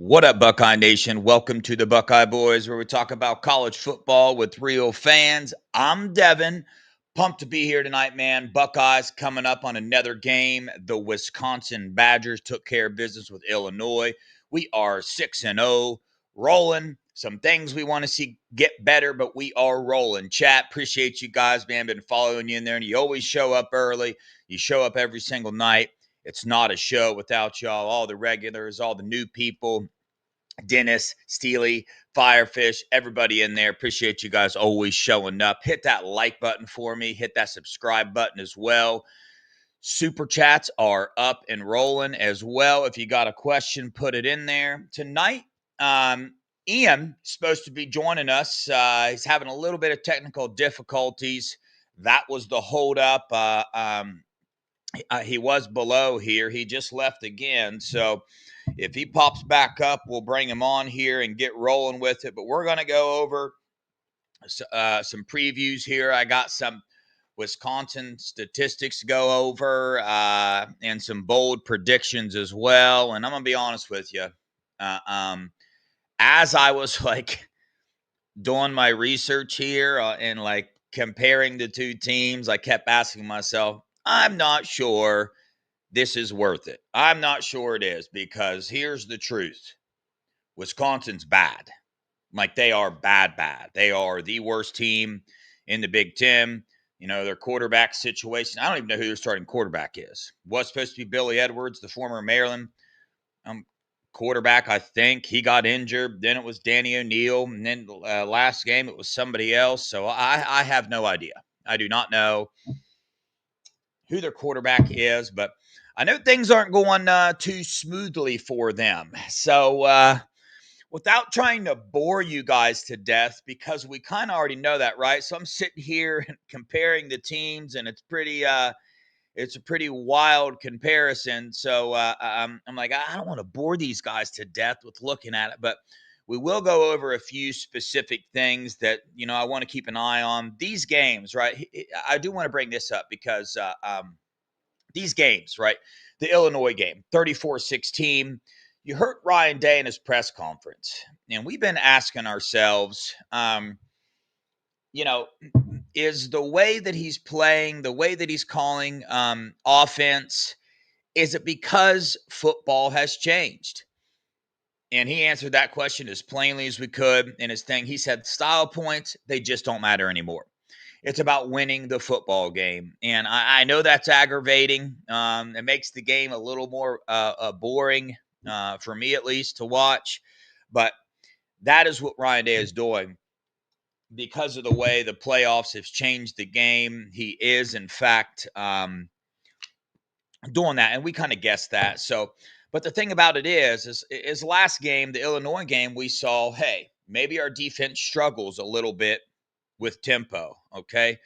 What up, Buckeye Nation? Welcome to the Buckeye Boys, where we talk about college football with real fans. I'm Devin. Pumped to be here tonight, man. Buckeyes coming up on another game. The Wisconsin Badgers took care of business with Illinois. We are 6-0, rolling. Some things we want to see get better, but we are rolling. Chat, appreciate you guys, man. Been following you in there, and you always show up early. You show up every single night. It's not a show without y'all, all the regulars, all the new people, Dennis, Steely, Firefish, everybody in there. Appreciate you guys always showing up. Hit that like button for me. Hit that subscribe button as well. Super chats are up and rolling as well. If you got a question, put it in there. Tonight, Ian is supposed to be joining us. He's having a little bit of technical difficulties. That was the holdup. He was below here. He just left again. So if he pops back up, we'll bring him on here and get rolling with it. But we're going to go over some previews here. I got some Wisconsin statistics to go over and some bold predictions as well. And I'm going to be honest with you. As I was doing my research here and comparing the two teams, I kept asking myself, I'm not sure this is worth it. I'm not sure it is, because here's the truth. Wisconsin's bad. They are bad. They are the worst team in the Big Ten. You know, their quarterback situation, I don't even know who their starting quarterback is. Was supposed to be Billy Edwards, the former Maryland quarterback, I think. He got injured. Then it was Danny O'Neal. And then last game it was somebody else. So I have no idea. I do not know who their quarterback is, but I know things aren't going too smoothly for them. So without trying to bore you guys to death, because we kind of already know that, right? So I'm sitting here comparing the teams, and it's a pretty wild comparison. So I'm like, I don't want to bore these guys to death with looking at it, but we will go over a few specific things that, I want to keep an eye on. These games, right? I do want to bring this up because these games, right? The Illinois game, 34-16. You heard Ryan Day in his press conference, and we've been asking ourselves, is the way that he's playing, the way that he's calling offense, is it because football has changed? And he answered that question as plainly as we could in his thing. He said, style points, they just don't matter anymore. It's about winning the football game. And I know that's aggravating. It makes the game a little more boring, for me at least, to watch. But that is what Ryan Day is doing. Because of the way the playoffs have changed the game, he is, in fact, doing that. And we kind of guessed that. So, but the thing about it is last game, the Illinois game, we saw, hey, maybe our defense struggles a little bit with tempo, okay?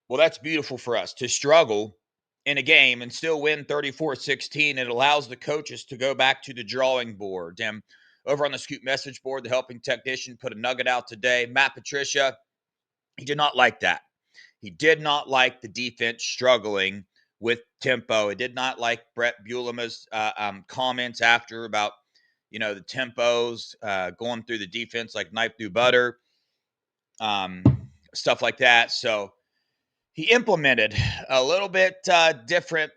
Well, that's beautiful for us to struggle in a game and still win 34-16. It allows the coaches to go back to the drawing board. And over on the Scoop message board, the helping technician put a nugget out today. Matt Patricia, he did not like that. He did not like the defense struggling with tempo. He did not like Brett Bielema's comments after about, the tempos going through the defense like knife through butter, stuff like that. So he implemented a little bit different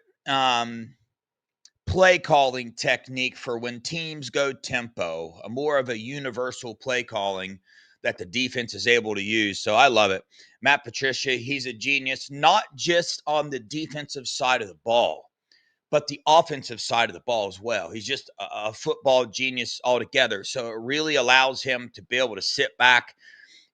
play calling technique for when teams go tempo, a more of a universal play calling that the defense is able to use. So I love it. Matt Patricia, he's a genius, not just on the defensive side of the ball, but the offensive side of the ball as well. He's just a football genius altogether. So it really allows him to be able to sit back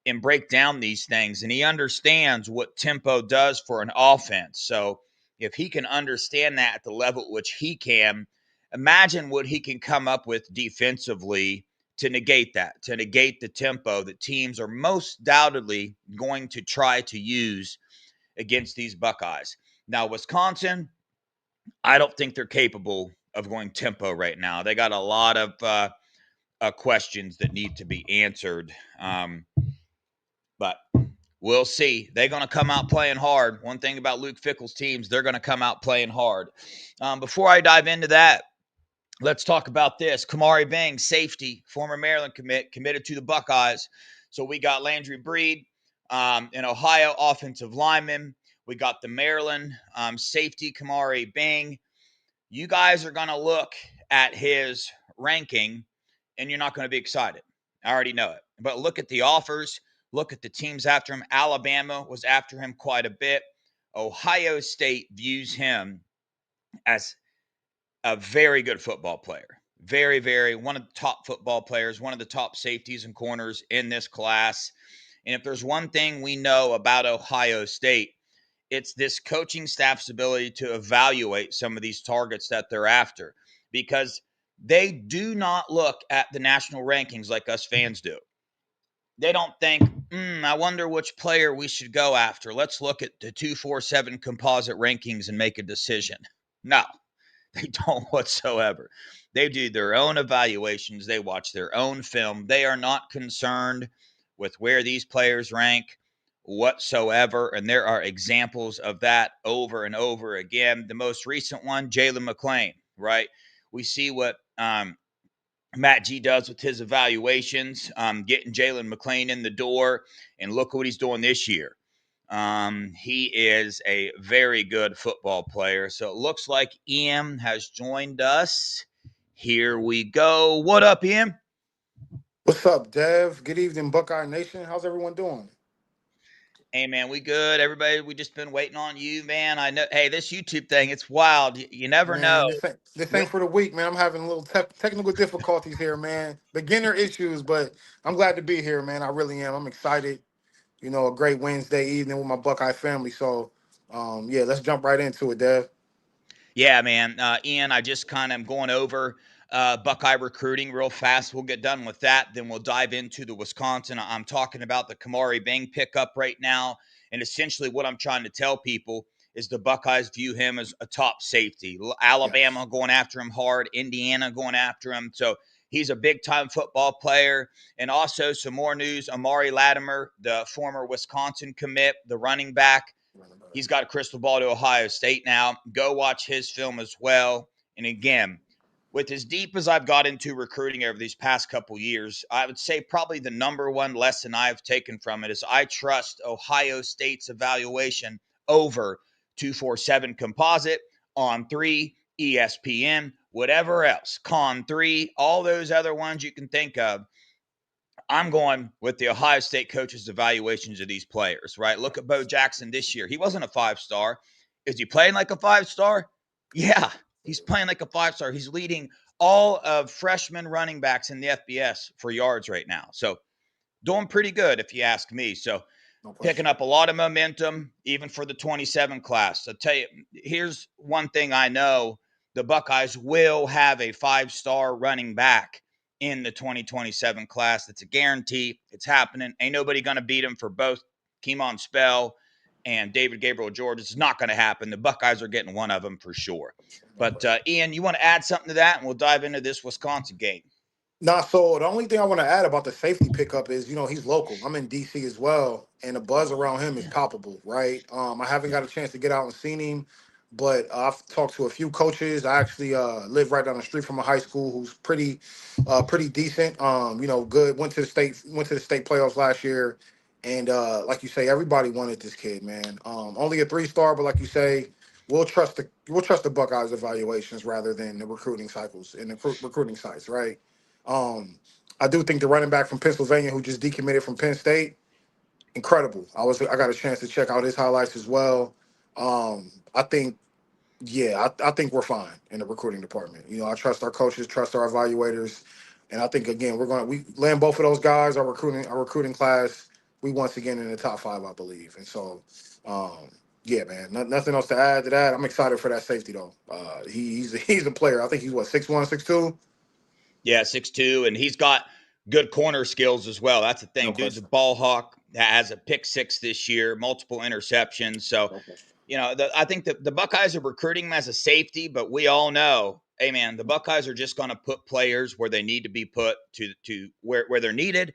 and break down these things. And he understands what tempo does for an offense. So if he can understand that at the level at which he can, imagine what he can come up with defensively to negate that, to negate the tempo that teams are most undoubtedly going to try to use against these Buckeyes. Now, Wisconsin, I don't think they're capable of going tempo right now. They got a lot of questions that need to be answered. But we'll see. They're going to come out playing hard. One thing about Luke Fickell's teams, they're going to come out playing hard. Before I dive into that, Let's talk about this. Kamari Bang, safety, former Maryland committed to the Buckeyes. So we got Landry Breed, an Ohio offensive lineman. We got the Maryland safety, Kamari Bang. You guys are going to look at his ranking and you're not going to be excited. I already know it. But look at the offers. Look at the teams after him. Alabama was after him quite a bit. Ohio State views him as a very good football player. Very, very one of the top football players, one of the top safeties and corners in this class. And if there's one thing we know about Ohio State, it's this coaching staff's ability to evaluate some of these targets that they're after, because they do not look at the national rankings like us fans do. They don't think, I wonder which player we should go after. Let's look at the 247 composite rankings and make a decision. No, they don't whatsoever. They do their own evaluations. They watch their own film. They are not concerned with where these players rank whatsoever. And there are examples of that over and over again. The most recent one, Jalen McClain, right? We see what Matt G does with his evaluations, getting Jalen McClain in the door, and look what he's doing this year. He is a very good football player. So it looks like Ian has joined us. Here we go. What up, Ian? What's up, Dev? Good evening, Buckeye Nation. How's everyone doing? Hey, man, we good. Everybody, we just been waiting on you, man. I know. Hey, this YouTube thing, it's wild. You never know. Man, this ain't for the week, man. I'm having a little technical difficulties here, man. Beginner issues, but I'm glad to be here, man. I really am. I'm excited. A great Wednesday evening with my Buckeye family. So, yeah, let's jump right into it, Dev. Yeah, man. Ian, I just kind of am going over Buckeye recruiting real fast. We'll get done with that. Then we'll dive into the Wisconsin. I'm talking about the Kamari Bang pickup right now. And essentially, what I'm trying to tell people is the Buckeyes view him as a top safety. Yes. Alabama going after him hard, Indiana going after him. So he's a big time football player. And also, some more news, Amari Latimer, the former Wisconsin commit, the running back. He's got a crystal ball to Ohio State now. Go watch his film as well. And again, with as deep as I've got into recruiting over these past couple years, I would say probably the number one lesson I've taken from it is I trust Ohio State's evaluation over 247 composite, on 3, ESPN, whatever else, Con 3, all those other ones you can think of. I'm going with the Ohio State coaches' evaluations of these players, right? Look at Bo Jackson this year. He wasn't a 5-star. Is he playing like a 5-star? Yeah, he's playing like a 5-star. He's leading all of freshman running backs in the FBS for yards right now. So doing pretty good, if you ask me. So No picking question. up a lot of momentum, even for the 27 class. I'll tell you, here's one thing I know: the Buckeyes will have a 5-star running back in the 2027 class. It's a guarantee. It's happening. Ain't nobody going to beat him for both Keemon Spell and David Gabriel George. It's not going to happen. The Buckeyes are getting one of them for sure. No But question. Ian, you want to add something to that, and we'll dive into this Wisconsin game. Nah, so the only thing I want to add about the safety pickup is, he's local. I'm in DC as well, and the buzz around him is palpable, right? I haven't got a chance to get out and seen him, but I've talked to a few coaches. I actually live right down the street from a high school who's pretty decent. Good. Went to the state playoffs last year, and like you say, everybody wanted this kid, man. Only a 3-star, but like you say, we'll trust the Buckeyes evaluations rather than the recruiting cycles and the recruiting sites, right? Um, I do think the running back from Pennsylvania who just decommitted from Penn State, incredible. I got a chance to check out his highlights as well. I think I think we're fine in the recruiting department. I trust our coaches, trust our evaluators, and I think again we land both of those guys. Our recruiting class, we once again in the top 5, I believe. And so, um, yeah, man, nothing else to add to that. I'm excited for that safety though. He's a player. I think he's what, 6'1", 6'2". Yeah, 6'2", and he's got good corner skills as well. That's the No thing. Dude's a question. ball hawk, has a pick six this year, multiple interceptions. So, No question. I think that the Buckeyes are recruiting him as a safety, but we all know, hey man, the Buckeyes are just going to put players where they need to be put to where they're needed,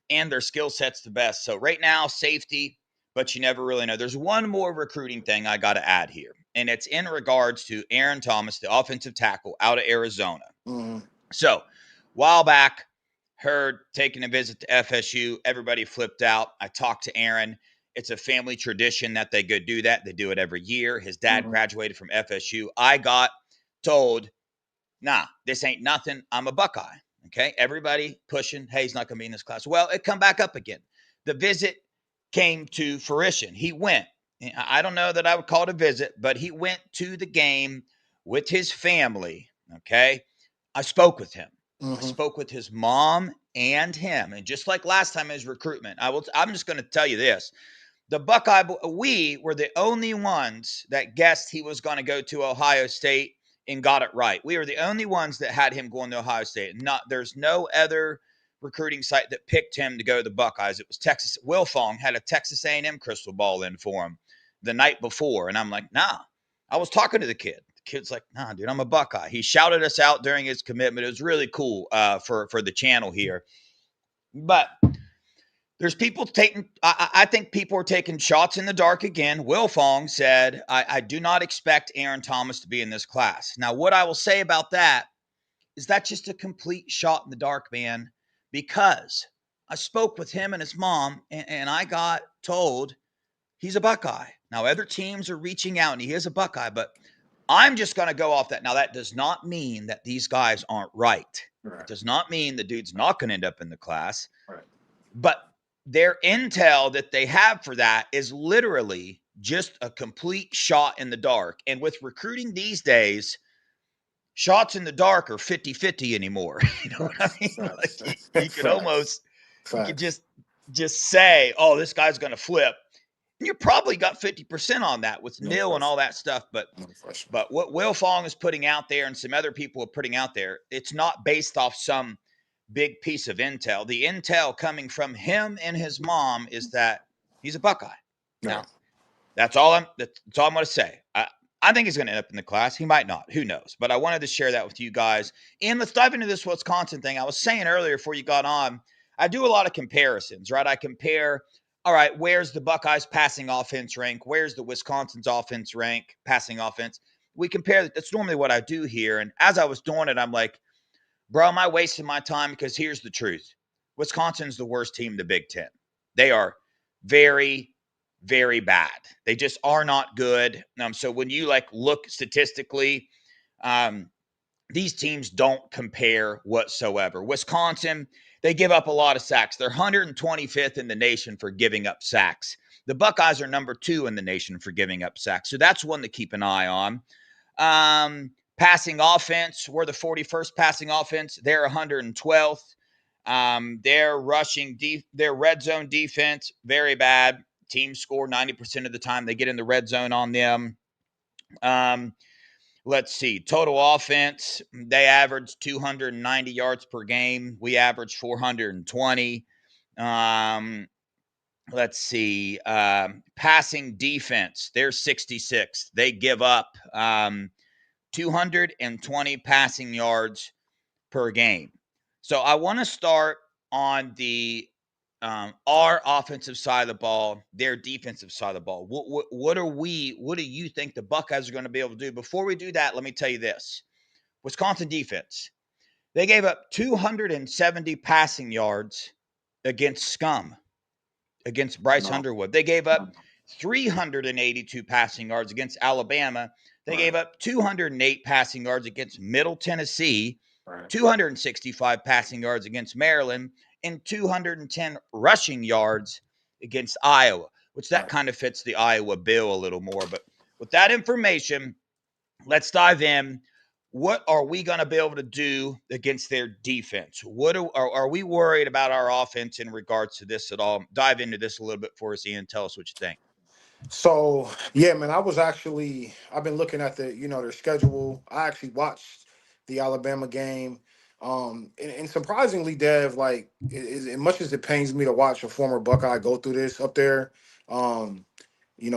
and their skill set's the best. So right now, safety, but you never really know. There's one more recruiting thing I got to add here, and it's in regards to Aaron Thomas, the offensive tackle out of Arizona. Mm-hmm. So, while back, heard taking a visit to FSU. Everybody flipped out. I talked to Aaron. It's a family tradition that they go do that. They do it every year. His dad Mm-hmm. graduated from FSU. I got told, nah, this ain't nothing. I'm a Buckeye. Okay. Everybody pushing, hey, he's not going to be in this class. Well, it come back up again. The visit came to fruition. He went. I don't know that I would call it a visit, but he went to the game with his family. Okay. I spoke with him. I Mm-hmm. spoke with his mom and him. And just like last time, his recruitment, I'm just going to tell you this. The Buckeye, we were the only ones that guessed he was going to go to Ohio State and got it right. We were the only ones that had him going to Ohio State. There's no other recruiting site that picked him to go to the Buckeyes. It was Texas. Wilfong had a Texas A&M crystal ball in for him the night before, and I'm like, nah. I was talking to the kid. The kid's like, nah, dude, I'm a Buckeye. He shouted us out during his commitment. It was really cool for the channel here. But there's people taking, I think people are taking shots in the dark again. Will Fong said, I do not expect Aaron Thomas to be in this class. Now, what I will say about that is that's just a complete shot in the dark, man, because I spoke with him and his mom, and I got told he's a Buckeye. Now, other teams are reaching out, and he is a Buckeye, but I'm just going to go off that. Now, that does not mean that these guys aren't right. It Right. does not mean the dude's not going to end up in the class. Right. But their intel that they have for that is literally just a complete shot in the dark. And with recruiting these days, shots in the dark are 50-50 anymore. You know what I Facts. mean? Facts. Like you could Facts. almost, you could Facts. just say, oh, this guy's going to flip. And you probably got 50% on that with No nil and question. all that stuff. But No question. but what Will Fong is putting out there and some other people are putting out there, it's not based off some big piece of intel. The intel coming from him and his mom is that he's a Buckeye. Right. Now, that's all I'm going to say. I think he's going to end up in the class. He might not. Who knows? But I wanted to share that with you guys. And let's dive into this Wisconsin thing. I was saying earlier before you got on, I do a lot of comparisons, right? I compare, all right, where's the Buckeyes passing offense rank? Where's the Wisconsin's offense rank, passing offense? We compare. That's normally what I do here. And as I was doing it, I'm like, bro, am I wasting my time? Because here's the truth. Wisconsin's the worst team in the Big Ten. They are very, very bad. They just are not good. So when you like look statistically, um, these teams don't compare whatsoever. Wisconsin, they give up a lot of sacks. They're 125th in the nation for giving up sacks. The Buckeyes are number 2 in the nation for giving up sacks. So that's one to keep an eye on. Passing offense, we're the 41st passing offense. They're 112th. Their their red zone defense, very bad. Teams score 90% of the time they get in the red zone on them. Um, let's see. Total offense, they average 290 yards per game. We average 420. Um, let's see. Passing defense, they're 66th. They give up 220 passing yards per game. So I want to start on the our offensive side of the ball, their defensive side of the ball. What do you think the Buckeyes are going to be able to do? Before we do that, let me tell you this: Wisconsin defense. They gave up 270 passing yards against Scum, against Bryce No. Underwood. They gave up No. 382 passing yards against Alabama. They Right. gave up 208 passing yards against Middle Tennessee, Right. 265 passing yards against Maryland, and 210 rushing yards against Iowa, which that Right. kind of fits the Iowa bill a little more. But with that information, let's dive in. What are we going to be able to do against their defense? Are we worried about our offense in regards to this at all? Dive into this a little bit for us, Ian. Tell us what you think. So yeah, man, I've been looking at their schedule. I actually watched the Alabama game. And surprisingly, Dev, like as much as it pains me to watch a former Buckeye go through this up there, um,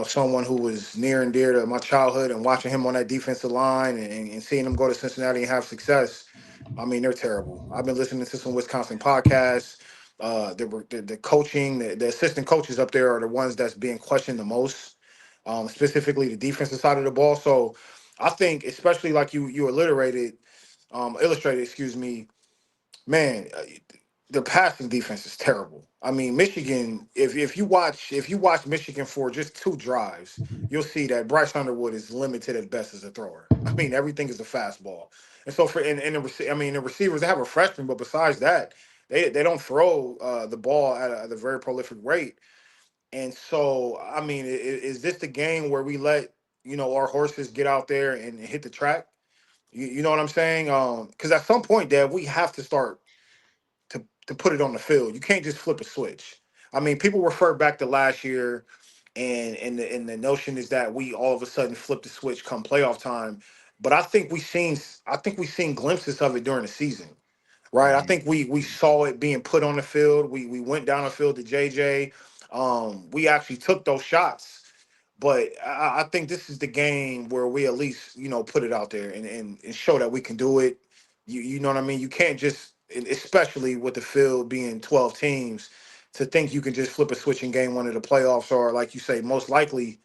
someone who was near and dear to my childhood and watching him on that defensive line and seeing him go to Cincinnati and have success. I mean, they're terrible. I've been listening to some Wisconsin podcasts. The coaching, the assistant coaches up there are the ones that's being questioned the most, specifically the defensive side of the ball. So I think, especially like you alliterated, Illustrated, excuse me, man, their passing defense is terrible. I mean, Michigan. If you watch Michigan for just 2 drives, you'll see that Bryce Underwood is limited at best as a thrower. I mean, everything is a fastball. And so for the receivers, they have a freshman, but besides that, they don't throw the ball at a very prolific rate. And so, I mean, is this the game where we let our horses get out there and hit the track? You know what I'm saying? Because at some point, Dad, we have to start to put it on the field. You can't just flip a switch. I mean, people refer back to last year, and the notion is that we all of a sudden flip the switch come playoff time. But I think we seen glimpses of it during the season, right? I Mhm. think we saw it being put on the field. We went down the field to JJ. We actually took those shots, but I think this is the game where we at least put it out there and show that we can do it. You know what I mean? You can't just, especially with the field being 12 teams, to think you can just flip a switch in game one of the playoffs, or like you say, most likely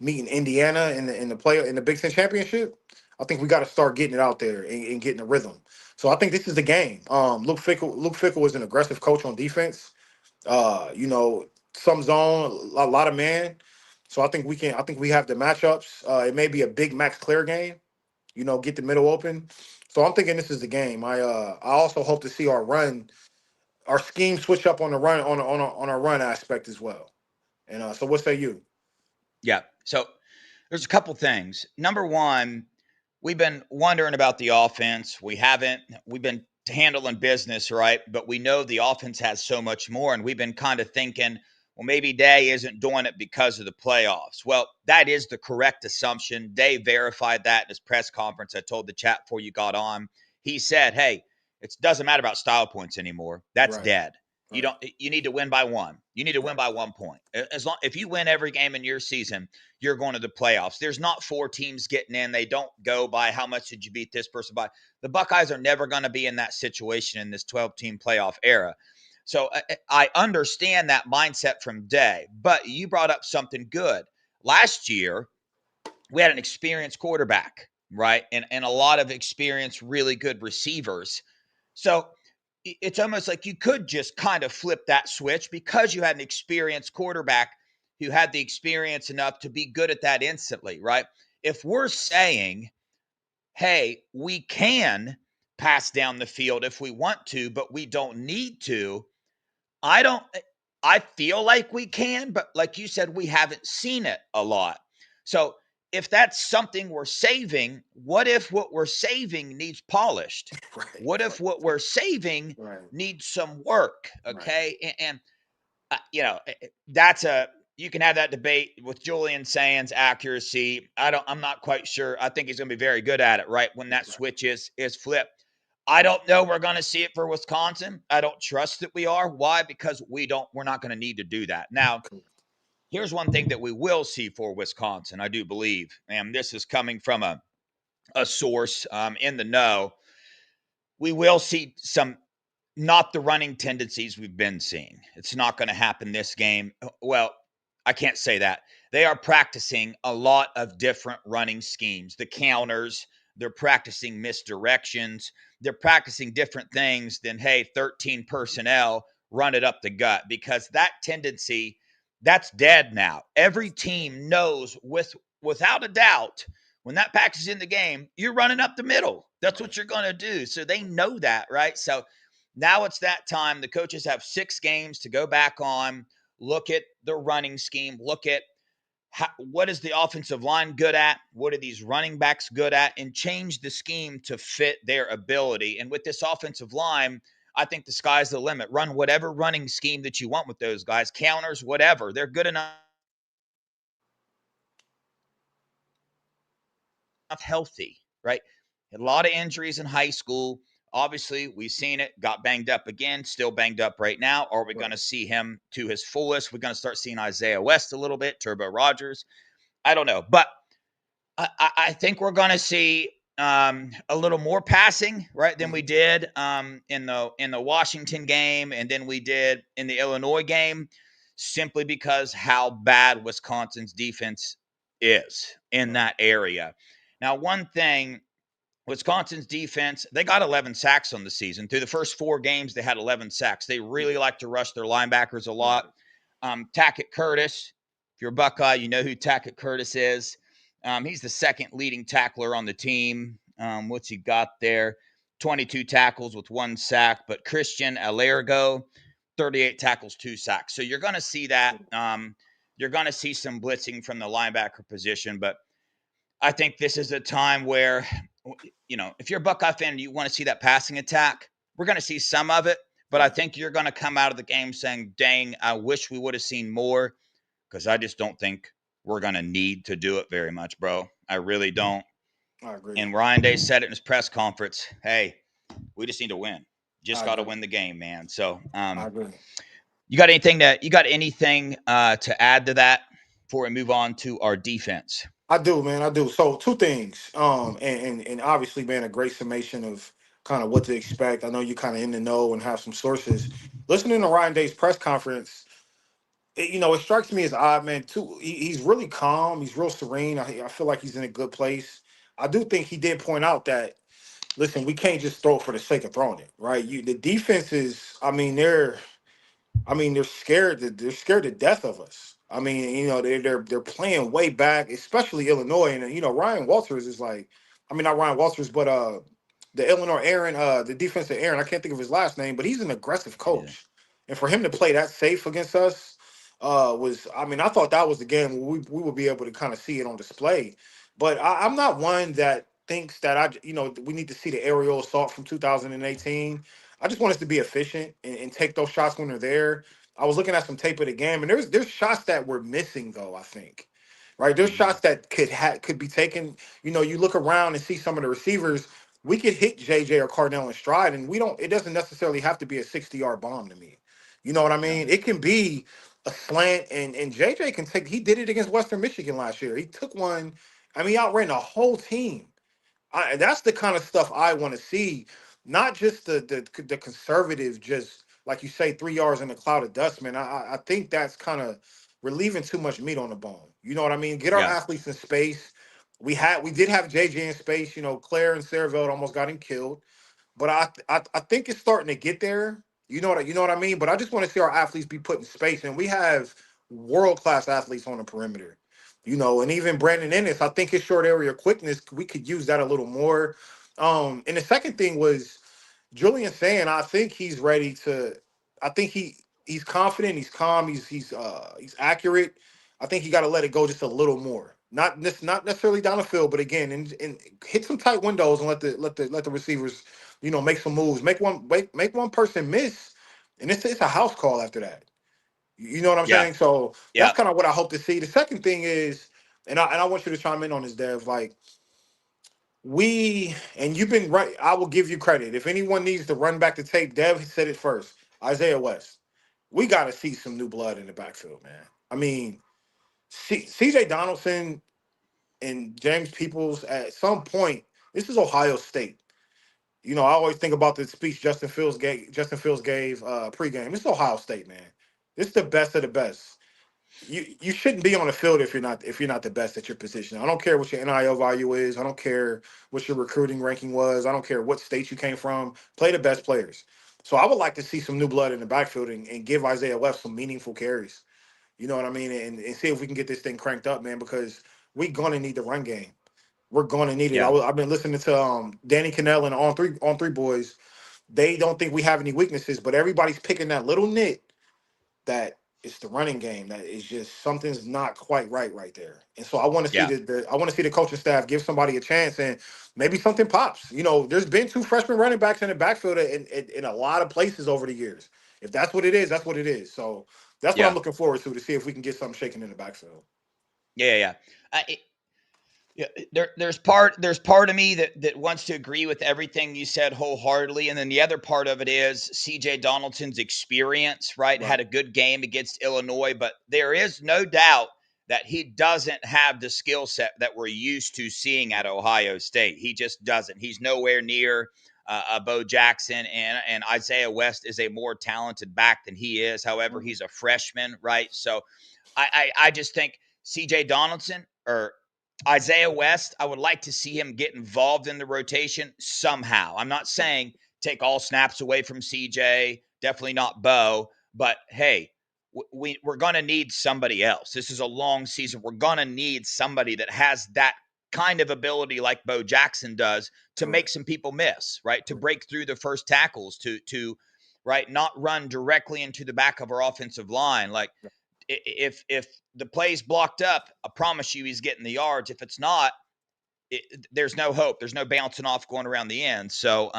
meeting Indiana in the Big Ten championship. I think we got to start getting it out there and getting a rhythm. So I think this is the game. Luke Fickle is an aggressive coach on defense. Some zone, a lot of man. So I think we can. I think we have the matchups. It may be a big Max Clear game. Get the middle open. So I'm thinking this is the game. I also hope to see our scheme switch up on the run on our run aspect as well. And so what say you? Yeah. So there's a couple things. Number one, we've been wondering about the offense. We've been handling business, right? But we know the offense has so much more. And we've been kind of thinking, well, maybe Day isn't doing it because of the playoffs. Well, that is the correct assumption. Day verified that in his press conference. I told the chat before you got on. He said, hey, it doesn't matter about style points anymore. That's Right, dead. right, You need to win by one. You need to win right, by 1 point. As long if you win every game in your season, you're going to the playoffs. There's not 4 teams getting in. They don't go by how much did you beat this person by. The Buckeyes are never going to be in that situation in this 12-team playoff era. So I understand that mindset from Day, but you brought up something good. Last year, we had an experienced quarterback, right? And a lot of experienced, really good receivers. So it's almost like you could just kind of flip that switch because you had an experienced quarterback who had the experience enough to be good at that instantly, right? If we're saying, hey, we can pass down the field if we want to, but we don't need to, I don't, I feel like we can, but like you said, we haven't seen it a lot. So if that's something we're saving, what if what we're saving needs polished? right, What if what we're saving right, needs some work? right. Okay. That's you can have that debate with Julian Sands accuracy. I'm not quite sure. I think he's going to be very good at it, right? When that Right. switch is flipped. I don't know we're going to see it for Wisconsin. I don't trust that we are. Why? Because we're not going to need to do that. Now, here's one thing that we will see for Wisconsin, I do believe, and this is coming from a source in the know. We will see some not the running tendencies we've been seeing. It's not going to happen this game. Well, I can't say that. They are practicing a lot of different running schemes, the counters, they're practicing misdirections, they're practicing different things than, hey, 13 personnel, run it up the gut, because that tendency, that's dead now. Every team knows without a doubt when that pack is in the game, you're running up the middle. That's Right. what you're going to do. So they know that, right? So now it's that time. The coaches have 6 games to go back on, look at the running scheme, look at what is the offensive line good at, what are these running backs good at, and change the scheme to fit their ability. And with this offensive line, I think the sky's the limit. Run whatever running scheme that you want with those guys, counters, whatever. They're good enough healthy, right? Had a lot of injuries in high school. Obviously, we've seen it, got banged up again, still banged up right now. Are we going to Right. see him to his fullest? We're going to start seeing Isaiah West a little bit, Turbo Rogers. I don't know. But I think we're going to see a little more passing, right, than we Mhm. did in the Washington game, and then we did in the Illinois game, simply because how bad Wisconsin's defense is in Right. that area. Now, one thing Wisconsin's defense, they got 11 sacks on the season. Through the first 4 games, they had 11 sacks. They really like to rush their linebackers a lot. Tackett Curtis, if you're a Buckeye, you know who Tackett Curtis is. He's the second leading tackler on the team. What's he got there? 22 tackles with 1 sack. But Christian Alargo, 38 tackles, 2 sacks. So you're going to see that. You're going to see some blitzing from the linebacker position. But I think this is a time where, if you're a Buckeye fan and you want to see that passing attack, we're going to see some of it. But I think you're going to come out of the game saying, dang, I wish we would have seen more, because I just don't think we're going to need to do it very much, bro. I really don't. I agree. And Ryan Day said it in his press conference. Hey, we just need to win. Just I got to agree. win the game, man. So, I agree. you got anything to add to that before we move on to our defense? I do, man. I do. So two things. And obviously, man, a great summation of kind of what to expect. I know you kind of in the know and have some sources. Listening to Ryan Day's press conference, it strikes me as odd, man. Too, he's really calm. He's real serene. I feel like he's in a good place. I do think he did point out that, listen, we can't just throw it for the sake of throwing it, right? The defense is, they're scared. They're scared to death of us. They're playing way back, especially Illinois, and Ryan Walters is like, not Ryan Walters, but the Illinois Aaron, the defensive Aaron. I can't think of his last name, but he's an aggressive Yeah. coach, and for him to play that safe against us was, I thought that was the game where we would be able to kind of see it on display. But I'm not one that thinks that we need to see the aerial assault from 2018. I just want us to be efficient and take those shots when they're there. I was looking at some tape of the game, and there's shots that we're missing though. I think, right? There's Mm-hmm. shots that could be taken. You look around and see some of the receivers. We could hit JJ or Cardell in stride, and we don't. It doesn't necessarily have to be a 60-yard bomb to me. You know what I Yeah. mean? It can be a slant, and JJ can take. He did it against Western Michigan last year. He took one. He outran the whole team. That's the kind of stuff I want to see, not just the conservative, just like you say, 3 yards in a cloud of dust, man. I think that's kind of relieving too much meat on the bone. You know what I mean? Get our Yeah. athletes in space. We did have JJ in space. Claire and Sarahville almost got him killed, but I think it's starting to get there. You know what I mean? But I just want to see our athletes be put in space, and we have world class athletes on the perimeter. And even Brandon Ennis, I think his short area quickness, we could use that a little more. And the second thing was Julian saying, I think he's ready to. I think he's confident, he's calm, he's accurate. I think he got to let it go just a little more. Not necessarily down the field, but again, and hit some tight windows and let the receivers, make some moves. Make one person miss, and it's a house call after that. You know what I'm Yeah. saying? So that's Yeah. kind of what I hope to see. The second thing is, and I want you to chime in on this, Dev. Like and you've been right. I will give you credit. If anyone needs to run back the tape, Dev said it first. Isaiah West. We got to see some new blood in the backfield, man. CJ Donaldson and James Peoples at some point. This is Ohio State. I always think about the speech Justin Fields gave pregame. This is Ohio State, man. This is the best of the best. You shouldn't be on the field if you're not the best at your position. I don't care what your NIL value is. I don't care what your recruiting ranking was. I don't care what state you came from. Play the best players. So I would like to see some new blood in the backfield and give Isaiah West some meaningful carries. You know what I mean? And see if we can get this thing cranked up, man, because we're gonna need the run game. We're gonna need it. Yeah. I've been listening to Danny Cannell and on three boys. They don't think we have any weaknesses, but everybody's picking that little nit that it's the running game that is just something's not quite right there. And so I want to see Yeah. the coaching staff give somebody a chance and maybe something pops. There's been two freshman running backs in the backfield in a lot of places over the years. If that's what it is, that's what it is. So that's what I'm Yeah. looking forward to see if we can get something shaking in the backfield. Yeah. Yeah. Yeah, there's part of me that wants to agree with everything you said wholeheartedly, and then the other part of it is C.J. Donaldson's experience. Right, Right. had a good game against Illinois, but there is no doubt that he doesn't have the skill set that we're used to seeing at Ohio State. He just doesn't. He's nowhere near Bo Jackson, and Isaiah West is a more talented back than he is. However, Mhm. he's a freshman, right? So I just think C.J. Donaldson or Isaiah West, I would like to see him get involved in the rotation somehow. I'm not saying take all snaps away from CJ, definitely not Bo, but hey, we're going to need somebody else. This is a long season. We're going to need somebody that has that kind of ability like Bo Jackson does to Right. make some people miss, right? To break through the first tackles, to right, not run directly into the back of our offensive line. Like if the play's blocked up, I promise you he's getting the yards. If it's not, there's no hope. There's no bouncing off going around the end. So,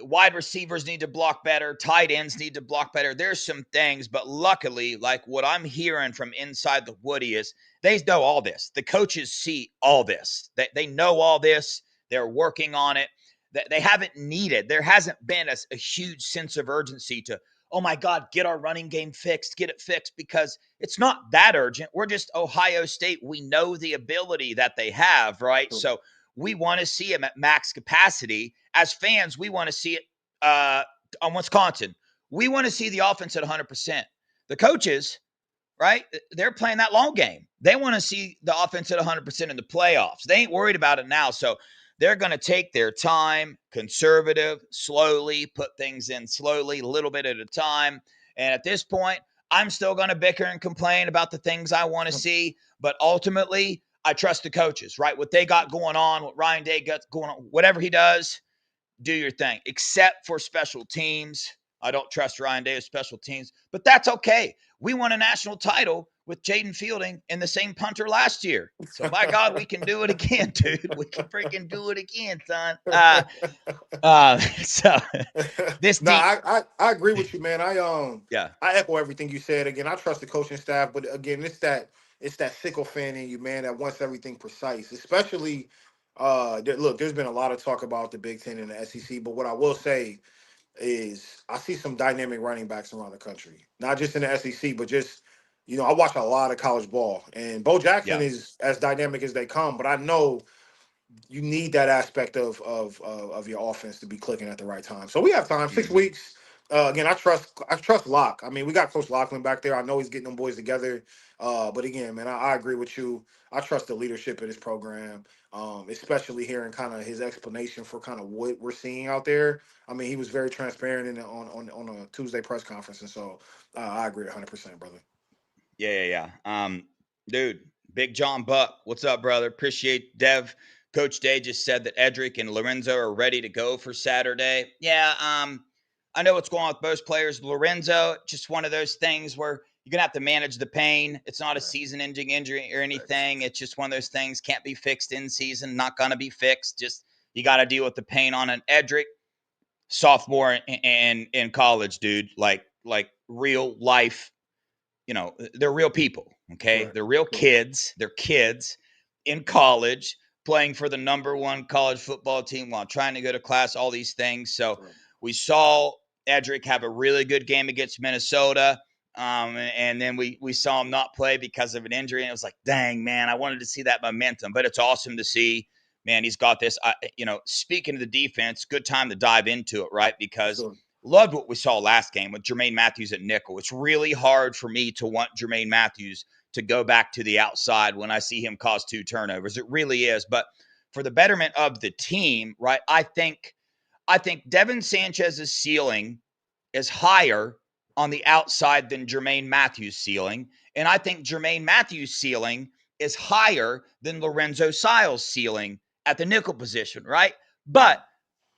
wide receivers need to block better. Tight ends need to block better. There's some things, but luckily, like what I'm hearing from inside the Woody is they know all this. The coaches see all this. They know all this. They're working on it. They haven't needed. There hasn't been a huge sense of urgency to, oh my God, get our running game fixed, get it fixed, because it's not that urgent. We're just Ohio State. We know the ability that they have, right? So we want to see them at max capacity. As fans, we want to see it on Wisconsin. We want to see the offense at 100%. The coaches, right? They're playing that long game. They want to see the offense at 100% in the playoffs. They ain't worried about it now. So they're going to take their time, conservative, slowly, put things in slowly, a little bit at a time. And at this point, I'm still going to bicker and complain about the things I want to see. But ultimately, I trust the coaches, right? What they got going on, what Ryan Day got going on, whatever he does, do your thing, except for special teams. I don't trust Ryan Day with special teams, but that's okay. We won a national title with Jaden Fielding and the same punter last year. So by God, we can do it again, dude. We can freaking do it again, son. So this No, team, I agree with you, man. yeah, I echo everything you said. Again, I trust the coaching staff, but again, it's that sickle fan in you, man, that wants everything precise. Especially, look, there's been a lot of talk about the Big Ten and the SEC, but what I will say is I see some dynamic running backs around the country, not just in the SEC, but just I watch a lot of college ball, and Bo Jackson yeah, is as dynamic as they come. But I know you need that aspect of your offense to be clicking at the right time. So we have time, 6 weeks. Again, I trust Locke. I mean, we got Coach Lachlan back there. I know he's getting them boys together. But again, man, I agree with you. I trust the leadership of this program, especially hearing kind of his explanation for kind of what we're seeing out there. I mean, he was very transparent on a Tuesday press conference, and so I agree 100%, brother. yeah. Dude, Big John Buck, what's up, brother? Appreciate Dev. Coach Day just said that Edric and Lorenzo are ready to go for Saturday. Yeah, I know what's going on with both players. Lorenzo, just one of those things where you're gonna have to manage the pain. It's not a Right. season-ending injury or Thanks. anything. It's just one of those things can't be fixed in season. Not gonna be fixed. Just you got to deal with the pain on an Edric sophomore in college, dude. Like real life, they're real people. Okay, Correct. they're real Correct. kids. They're kids in college playing for the number one college football team while trying to go to class. All these things. So Correct. we saw Edric have a really good game against Minnesota. And then we saw him not play because of an injury, and it was like, dang, man, I wanted to see that momentum. But it's awesome to see, man. He's got this. Speaking of the defense, good time to dive into it, right? For Because sure. loved what we saw last game with Jermaine Matthews at nickel. It's really hard for me to want Jermaine Matthews to go back to the outside when I see him cause 2 turnovers. It really is. But for the betterment of the team, right? I think Devin Sanchez's ceiling is higher on the outside than Jermaine Matthews' ceiling. And I think Jermaine Matthews' ceiling is higher than Lorenzo Siles' ceiling at the nickel position, right? Right. But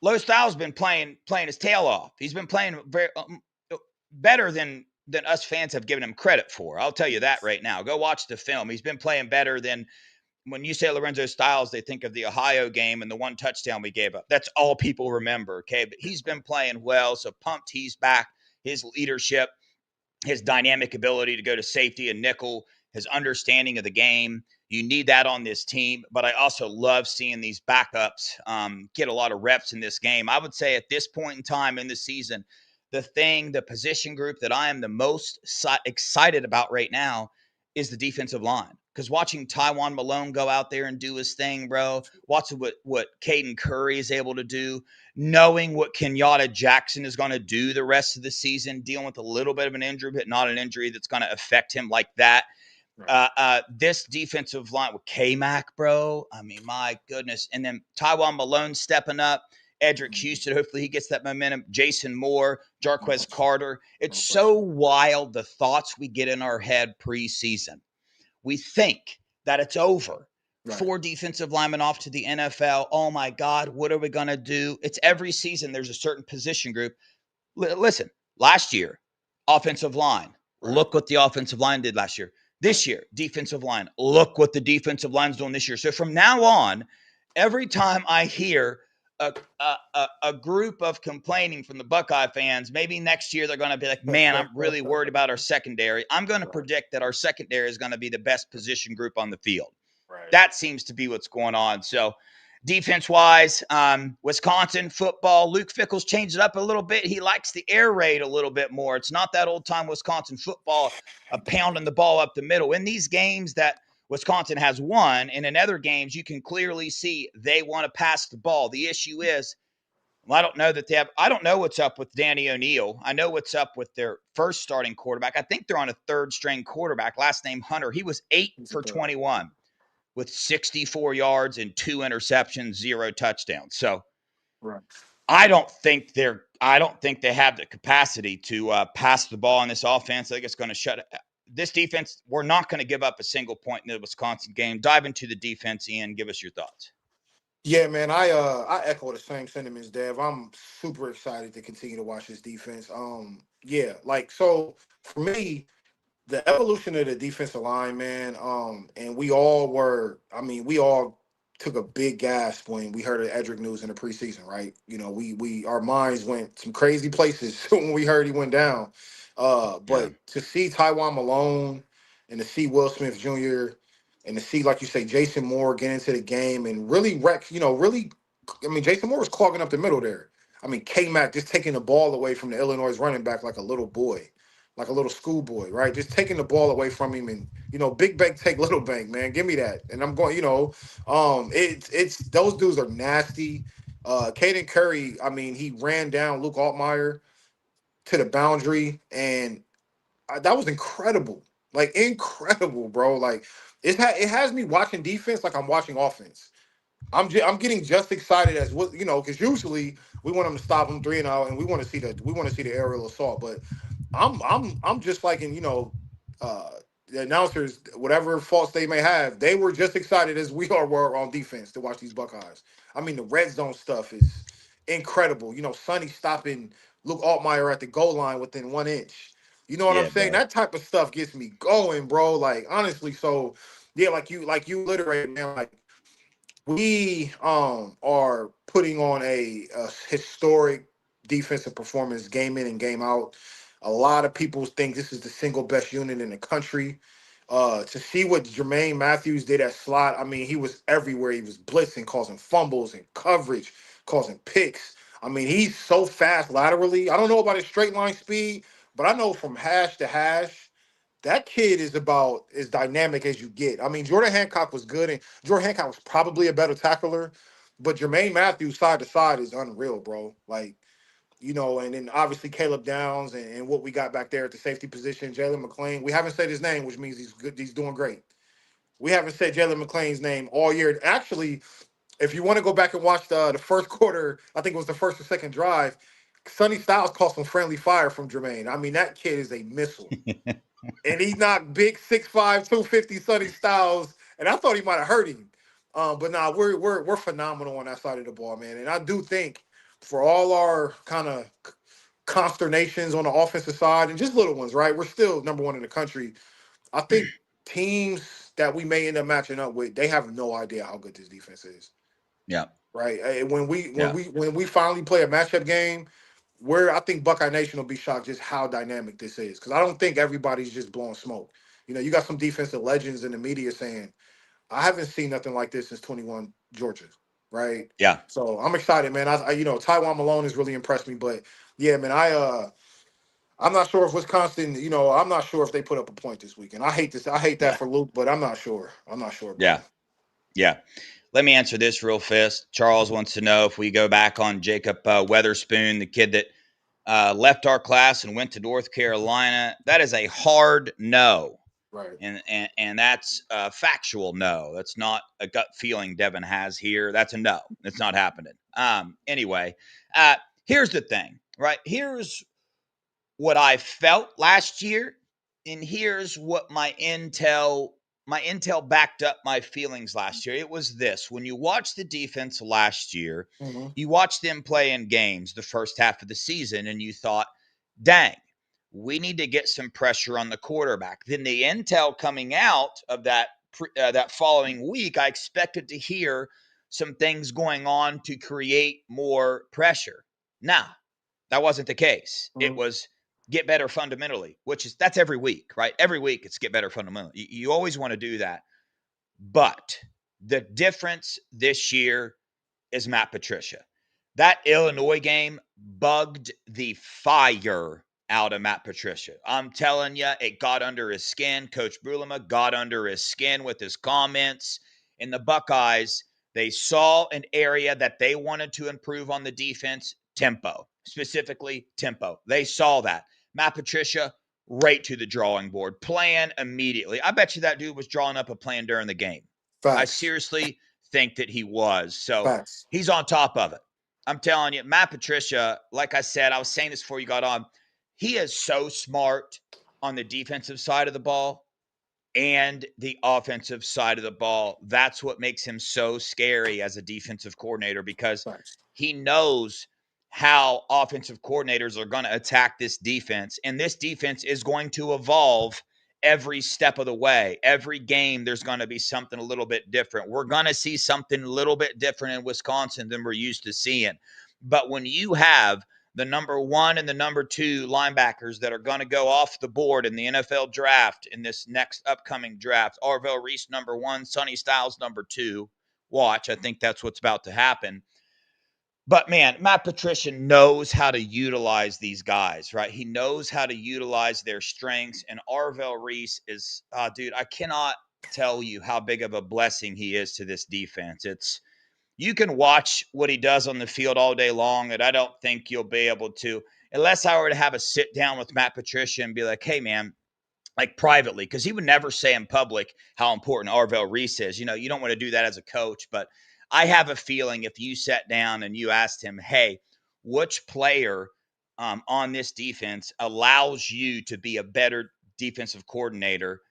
Low Styles been playing his tail off. He's been playing very better than us fans have given him credit for. I'll tell you that Yes. right now. Go watch the film. He's been playing better than when you say Lorenzo Styles, they think of the Ohio game and the one touchdown we gave up. That's all people remember. Okay. But he's been playing well. So pumped he's back. His leadership, his dynamic ability to go to safety and nickel, his understanding of the game. You need that on this team. But I also love seeing these backups get a lot of reps in this game. I would say at this point in time in the season, the position group that I am the most excited about right now is the defensive line. Because watching Tywan Malone go out there and do his thing, bro, watching what Caden Curry is able to do, knowing what Kenyatta Jackson is going to do the rest of the season, dealing with a little bit of an injury, but not an injury that's going to affect him like that. This defensive line with K-Mac, bro. I mean, my goodness. And then Tywan Malone stepping up. Edric Houston, hopefully he gets that momentum. Jason Moore, Jarquez Carter. It's so wild the thoughts we get in our head preseason. We think that it's over. Right. 4 defensive linemen off to the NFL. Oh my God, what are we going to do? It's every season there's a certain position group. Listen, last year, offensive line. Right. Look what the offensive line did last year. This year, defensive line. Look what the defensive line's doing this year. So from now on, every time I hear a group of complaining from the Buckeye fans, maybe next year they're going to be like, man, I'm really worried about our secondary. I'm going to predict that our secondary is going to be the best position group on the field. Right. That seems to be what's going on. So defense-wise, Wisconsin football, Luke Fickell's changed it up a little bit. He likes the air raid a little bit more. It's not that old-time Wisconsin football, pounding the ball up the middle. In these games that Wisconsin has won, and in other games, you can clearly see they want to pass the ball. The issue is, well, I don't know that they have. I don't know what's up with Danny O'Neal. I know what's up with their first starting quarterback. I think they're on a third-string quarterback, last name Hunter. He was 8 for 21 with 64 yards and 2 interceptions, 0 touchdowns. So Right. I don't think they have the capacity to pass the ball in this offense. I think it's going to shut this defense. We're not going to give up a single point in the Wisconsin game. Dive into the defense, Ian. Give us your thoughts. Yeah, man, I echo the same sentiments, Dev. I'm super excited to continue to watch this defense. Yeah, like so for me, the evolution of the defensive line, man, and we all were, I mean, we all took a big gasp when we heard of Edric news in the preseason, right? You know, we our minds went some crazy places when we heard he went down. Yeah. But to see Tywan Malone and to see Will Smith Jr. and to see, like you say, Jason Moore get into the game and really wreck, really, I mean, Jason Moore was clogging up the middle there. I mean, K-Mac just taking the ball away from the Illinois running back like a little boy, like a little schoolboy, right? Just taking the ball away from him, and big bank take little bank, man. Give me that, and I'm going. It's those dudes are nasty. Caden Curry, I mean, he ran down Luke Altmaier to the boundary, and that was incredible, like incredible, bro. Like it has me watching defense like I'm watching offense. I'm getting just excited as what because usually we want them to stop them 3-0, and we want to see the aerial assault, but I'm just like uh the announcers, whatever faults they may have, they were just excited as we were on defense to watch these Buckeyes. I mean, the red zone stuff is incredible. Sonny stopping Luke Altmaier at the goal line within 1 inch. You know what I'm Yeah, saying? bro. That type of stuff gets me going, bro. Like honestly, so yeah, like you alliterated, man. Like we are putting on a historic defensive performance game in and game out. A lot of people think this is the single best unit in the country. To see what Jermaine Matthews did at slot, I mean, he was everywhere. He was blitzing, causing fumbles and coverage, causing picks. I mean, he's so fast laterally. I don't know about his straight line speed, but I know from hash to hash, that kid is about as dynamic as you get. I mean, Jordan Hancock was good, and Jordan Hancock was probably a better tackler, but Jermaine Matthews side to side is unreal, bro. Like, and then obviously Caleb Downs and what we got back there at the safety position, Jalen McClain. We haven't said his name, which means he's good. He's doing great. We haven't said Jalen McClain's name all year. Actually, if you want to go back and watch the first quarter, I think it was the first or second drive, Sonny Styles caught some friendly fire from Jermaine. I mean, that kid is a missile. And he knocked big 6'5", 250 Sonny Styles, and I thought he might have hurt him. But nah, we're phenomenal on that side of the ball, man. And I do think for all our kind of consternations on the offensive side and just little ones, right? We're still number one in the country. I think teams that we may end up matching up with, they have no idea how good this defense is. Yeah. Right. When we when Yeah. we when we finally play a matchup game, where I think Buckeye Nation will be shocked just how dynamic this is. Because I don't think everybody's just blowing smoke. You got some defensive legends in the media saying, I haven't seen nothing like this since 21 Georgia. Right. Yeah. So I'm excited, man. Tywan Malone has really impressed me. But yeah, man, I'm not sure if Wisconsin, I'm not sure if they put up a point this weekend. I hate this. I hate that Yeah. for Luke, but I'm not sure. I'm not sure, bro. Yeah. Yeah. Let me answer this real fast. Charles wants to know if we go back on Jacob Weatherspoon, the kid that left our class and went to North Carolina. That is a hard no. Right. And that's a factual no. That's not a gut feeling Devin has here. That's a no. It's not happening. Anyway, uh, here's the thing, right? Here's what I felt last year, and here's what my intel backed up my feelings last year. It was this: when you watch the defense last year, Mm-hmm. you watched them play in games the first half of the season, and you thought, dang, we need to get some pressure on the quarterback. Then the intel coming out of that following week, I expected to hear some things going on to create more pressure. Now, that wasn't the case. It Mm-hmm. was get better fundamentally, that's every week, right? Every week it's get better fundamentally. You always want to do that. But the difference this year is Matt Patricia. That Illinois game bugged the fire out of Matt Patricia. I'm telling you, it got under his skin. Coach Brulema got under his skin with his comments. And the Buckeyes, they saw an area that they wanted to improve on the defense, tempo, specifically tempo. They saw that. Matt Patricia, right to the drawing board, plan immediately. I bet you that dude was drawing up a plan during the game. I Facts. seriously think that he was. So Facts. he's on top of it. I'm telling you, Matt Patricia, like I said, I was saying this before you got on, he is so smart on the defensive side of the ball and the offensive side of the ball. That's what makes him so scary as a defensive coordinator, because Facts. he knows how offensive coordinators are going to attack this defense. And this defense is going to evolve every step of the way. Every game, there's going to be something a little bit different. We're going to see something a little bit different in Wisconsin than we're used to seeing. But when you have the number one and the number two linebackers that are going to go off the board in the NFL draft in this next upcoming draft. Arvell Reese, number one, Sonny Styles, number two. Watch, I think that's what's about to happen. But man, Matt Patricia knows how to utilize these guys, right? He knows how to utilize their strengths. And Arvell Reese is, dude, I cannot tell you how big of a blessing he is to this defense. You can watch what he does on the field all day long, and I don't think you'll be able to, unless I were to have a sit down with Matt Patricia and be like, hey, man, like privately, because he would never say in public how important Arvell Reese is. You don't want to do that as a coach, but I have a feeling if you sat down and you asked him, hey, which player on this defense allows you to be a better defensive coordinator,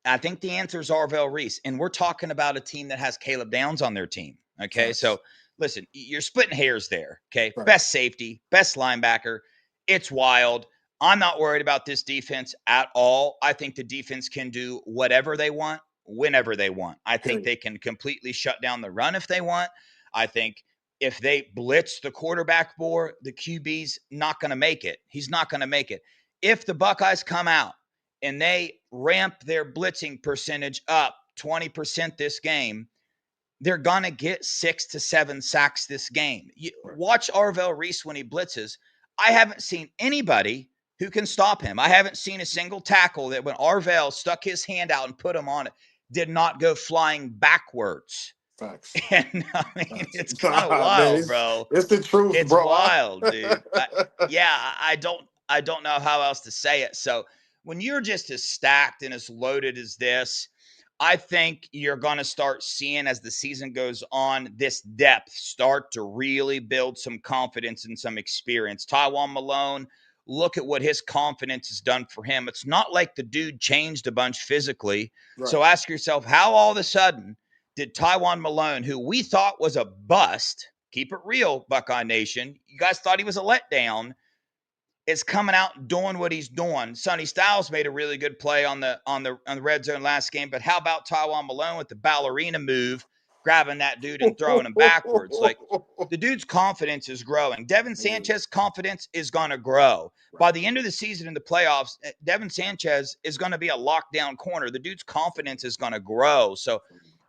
I think the answer is Arvell Reese. And we're talking about a team that has Caleb Downs on their team. Okay. Facts. So listen, you're splitting hairs there. Okay. Right. Best safety, best linebacker. It's wild. I'm not worried about this defense at all. I think the defense can do whatever they want, whenever they want. I think Period. they can completely shut down the run if they want. I think if they blitz the quarterback more, the QB's not going to make it. He's not going to make it. If the Buckeyes come out and they ramp their blitzing percentage up 20% this game, they're going to get 6 to 7 sacks this game. Right. Watch Arvell Reese when he blitzes. I haven't seen anybody who can stop him. I haven't seen a single tackle that when Arvell stuck his hand out and put him on it, did not go flying backwards. Facts. And I mean, Facts. it's kind of Nah, man, wild, bro. it's the truth, It's bro. wild, dude. Yeah, I don't know how else to say it. So when you're just as stacked and as loaded as this, I think you're going to start seeing as the season goes on, this depth start to really build some confidence and some experience. Tywone Malone, look at what his confidence has done for him. It's not like the dude changed a bunch physically. So Right. ask yourself, how all of a sudden did Tywone Malone, who we thought was a bust, keep it real, Buckeye Nation, you guys thought he was a letdown, is coming out and doing what he's doing. Sonny Styles made a really good play on the red zone last game, but how about Tywone Malone with the ballerina move, grabbing that dude and throwing him backwards? Like, the dude's confidence is growing. Devin It Sanchez' is. confidence is going to grow. Right. By the end of the season in the playoffs, Devin Sanchez is going to be a lockdown corner. The dude's confidence is going to grow. So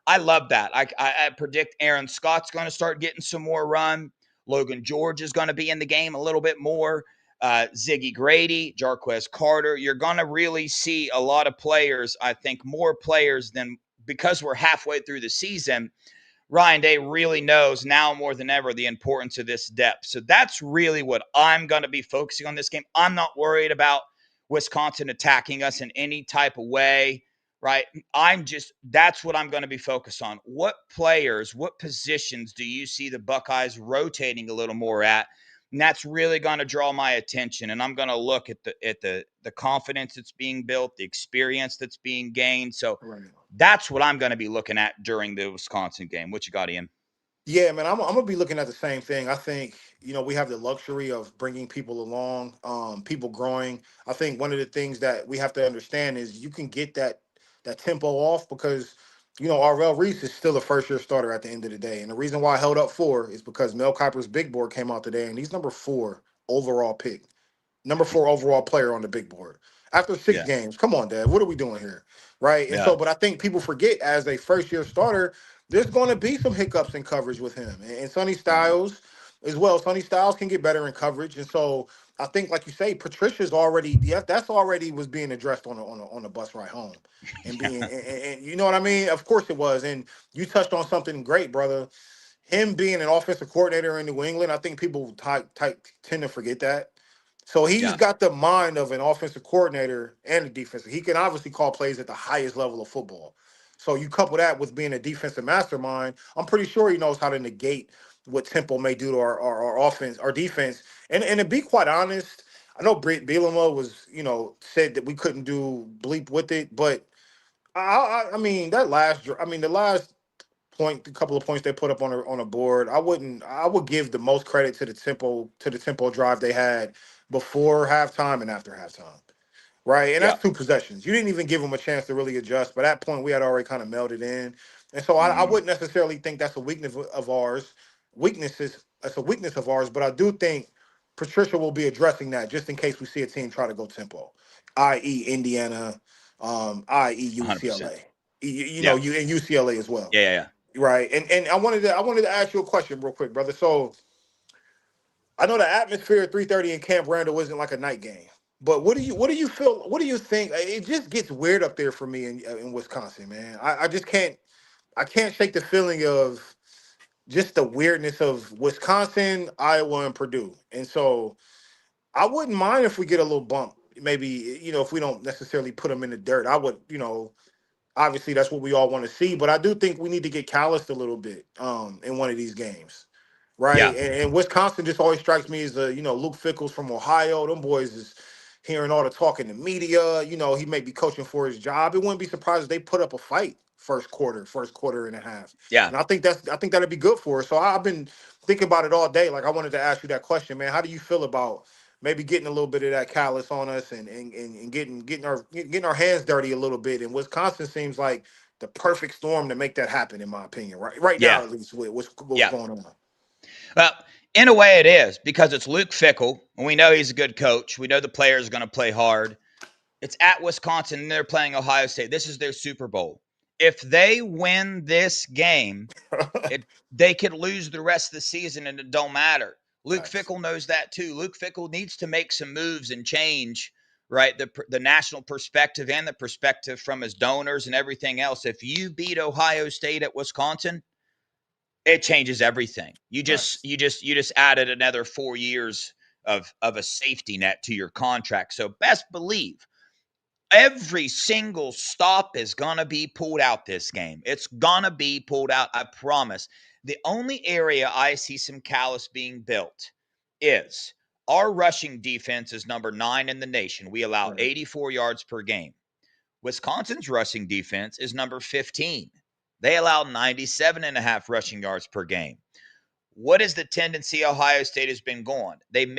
I love that. I predict Aaron Scott's going to start getting some more run. Logan George is going to be in the game a little bit more. Ziggy Grady, Jarquez Carter. You're going to really see a lot of players, I think more players than, because we're halfway through the season, Ryan Day really knows now more than ever the importance of this depth. So that's really what I'm going to be focusing on this game. I'm not worried about Wisconsin attacking us in any type of way. right? That's what I'm going to be focused on. What players, what positions do you see the Buckeyes rotating a little more at? And that's really going to draw my attention. And I'm going to look at the confidence that's being built, the experience that's being gained. So Right. that's what I'm going to be looking at during the Wisconsin game. What you got, Ian? Yeah, man, I'm gonna be looking at the same thing. I think we have the luxury of bringing people along, people growing. I think one of the things that we have to understand is you can get that tempo off because RL Reese is still a first year starter at the end of the day, and the reason why I held up 4 is because Mel Kiper's big board came out today, and he's number 4 overall pick, number 4 overall player on the big board after 6 Yeah. games. Come on, Dad, what are we doing here, right? And Yeah. so, but I think people forget as a first year starter there's going to be some hiccups in coverage with him and Sonny Mm-hmm. Styles as well. Sonny Styles can get better in coverage, and so I think, like you say, Patricia's already that's already was being addressed on a bus ride home, and being Yeah. and you know what I mean. Of course it was, and you touched on something great, brother. Him being an offensive coordinator in New England, I think people tend to forget that. So he's Yeah. got the mind of an offensive coordinator and a defensive. He can obviously call plays at the highest level of football. So you couple that with being a defensive mastermind, I'm pretty sure he knows how to negate what tempo may do to our offense, our defense. And to be quite honest, I know Brett Bielema was, said that we couldn't do bleep with it, but I mean the last point, a couple of points they put up on a board. I would give the most credit to the tempo drive they had before halftime and after halftime. Right. And Yeah. that's 2 possessions. You didn't even give them a chance to really adjust. By that point, we had already kind of melded in. And so I Mm-hmm. wouldn't necessarily think that's a weakness of ours. That's a weakness of ours, but I do think Patricia will be addressing that just in case we see a team try to go tempo, i.e. Indiana, i.e. 100%. UCLA. Yeah. You and UCLA as well. Yeah. Yeah. Right. And I wanted to ask you a question real quick, brother. So I know the atmosphere at 3:30 in Camp Randall isn't like a night game. But what do you feel? What do you think? It just gets weird up there for me in Wisconsin, man. I just can't shake the feeling of just the weirdness of Wisconsin, Iowa, and Purdue. And so I wouldn't mind if we get a little bump. Maybe if we don't necessarily put them in the dirt, I would obviously that's what we all want to see, but I do think we need to get calloused a little bit in one of these games. Right. Yeah. And Wisconsin just always strikes me as Luke Fickles from Ohio. Them boys is hearing all the talk in the media. He may be coaching for his job. It wouldn't be surprised if they put up a fight first quarter and a half. Yeah. And I think that'd be good for us. So I've been thinking about it all day. Like I wanted to ask you that question, man. How do you feel about maybe getting a little bit of that callus on us and getting our hands dirty a little bit? And Wisconsin seems like the perfect storm to make that happen, in my opinion. Right now, Yeah. at least with what's Yeah. going on. Well, in a way, it is because it's Luke Fickle, and we know he's a good coach. We know the players are going to play hard. It's at Wisconsin, and they're playing Ohio State. This is their Super Bowl. If they win this game, they could lose the rest of the season, and it don't matter. Luke Facts. Fickle knows that too. Luke Fickle needs to make some moves and change, right? The national perspective and the perspective from his donors and everything else. If you beat Ohio State at Wisconsin, it changes everything. You just Facts. you just you just added another 4 years of a safety net to your contract. So best believe every single stop is gonna be pulled out this game. It's gonna be pulled out. I promise. The only area I see some callous being built is our rushing defense is number 9 in the nation. We allow Right. 84 yards per game. Wisconsin's rushing defense is number 15. They allow 97 and a half rushing yards per game. What is the tendency Ohio State has been going? They've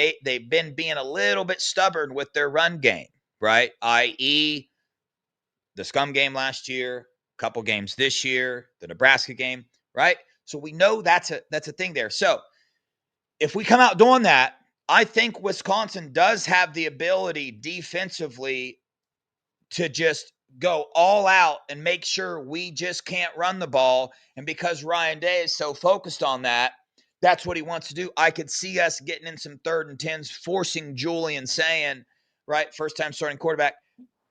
been being a little bit stubborn with their run game, right? I.e., the Scum game last year, a couple games this year, the Nebraska game, right? So we know that's a thing there. So if we come out doing that, I think Wisconsin does have the ability defensively to just go all out and make sure we just can't run the ball. And because Ryan Day is so focused on that, that's what he wants to do. I could see us getting in some 3rd and 10s, forcing Julian saying, right, first time starting quarterback,